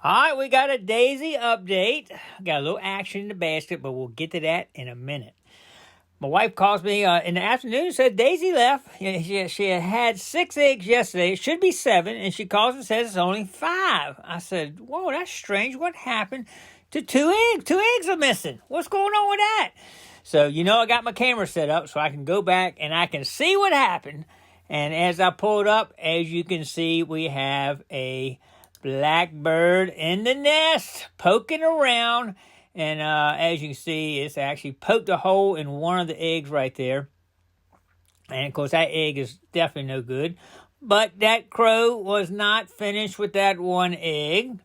All right, we got a Daisy update. Got a little action in the basket, but we'll get to that in a minute. My wife calls me in the afternoon and said Daisy left. She had 6 eggs yesterday. It should be 7, and she calls and says it's only 5. I said, whoa, that's strange. What happened to 2 eggs? 2 eggs are missing. What's going on with that? So, I got my camera set up so I can go back and I can see what happened. And as I pull it up, as you can see, we have a blackbird in the nest poking around. And as you can see, it's actually poked a hole in one of the eggs right there. And, of course, that egg is definitely no good. But that crow was not finished with that one egg.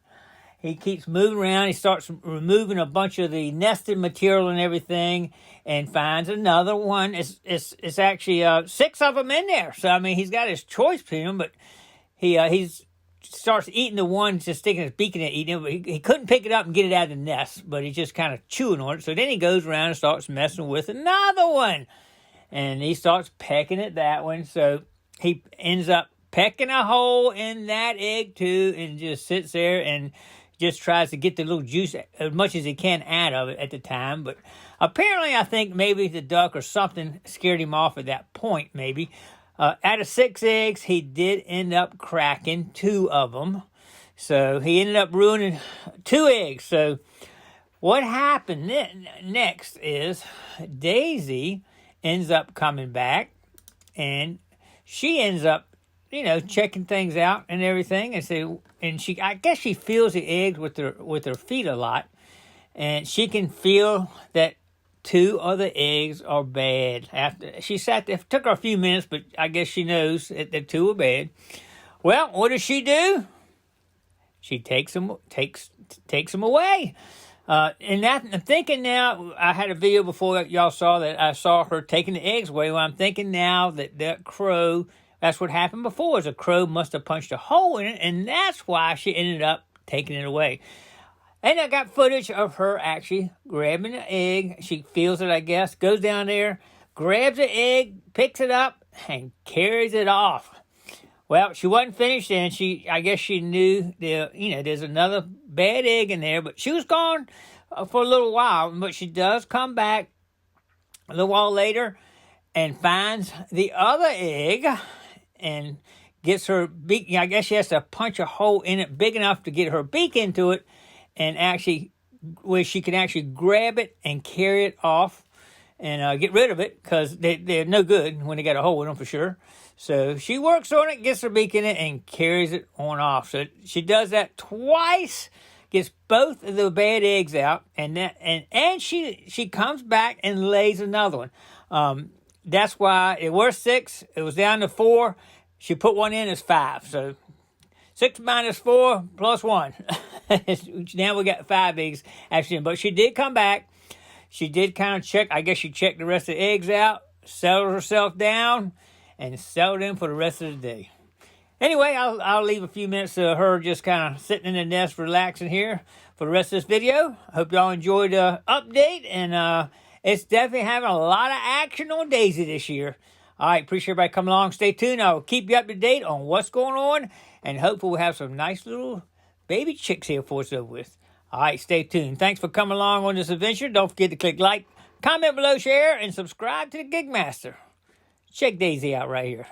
He keeps moving around. He starts removing a bunch of the nested material and everything and finds another one. It's actually 6 of them in there. So, I mean, he's got his choice between them, but he's starts eating the one, just sticking his beak in it, eating it. But he couldn't pick it up and get it out of the nest, but he's just kind of chewing on it. So then he goes around and starts messing with another one. And he starts pecking at that one. So he ends up pecking a hole in that egg too and just sits there and just tries to get the little juice as much as he can out of it at the time. But apparently I think maybe the duck or something scared him off at that point maybe. Out of 6 eggs, he did end up cracking 2 of them. So he ended up ruining 2 eggs. So what happened next is Daisy ends up coming back. And she ends up, checking things out and everything. And I guess she feels the eggs with her feet a lot. And she can feel that 2 of the eggs are bad. After she sat there, it took her a few minutes, but I guess she knows that the 2 are bad. Well, what does she do? She takes them away. And I'm thinking now, I had a video before that y'all saw that I saw her taking the eggs away. Well, I'm thinking now that crow, that's what happened before, is a crow must have punched a hole in it, and that's why she ended up taking it away. And I got footage of her actually grabbing the egg. She feels it, I guess, goes down there, grabs the egg, picks it up, and carries it off. Well, she wasn't finished, and I guess she knew there's another bad egg in there, but she was gone for a little while. But she does come back a little while later and finds the other egg and gets her beak. I guess she has to punch a hole in it big enough to get her beak into it, and actually, where she can actually grab it and carry it off and get rid of it, because they're no good when they got a hole in them for sure. So she works on it, gets her beak in it, and carries it on off. So she does that twice, gets both of the bad eggs out, and she comes back and lays another one. That's why it was 6. It was down to 4. She put one in as 5. So 6 minus 4 plus 1. Now we got 5 eggs actually. But she did come back. She did kind of check. I guess she checked the rest of the eggs out, settled herself down, and settled in for the rest of the day. Anyway, I'll leave a few minutes of her just kind of sitting in the nest, relaxing here for the rest of this video. I hope y'all enjoyed the update. And it's definitely having a lot of action on Daisy this year. All right, appreciate everybody coming along. Stay tuned. I'll keep you up to date on what's going on. And hopefully we'll have some nice little baby chicks here for us over with. All right, stay tuned. Thanks for coming along on this adventure. Don't forget to click like, comment below, share, and subscribe to the Gigmaster. Check Daisy out right here.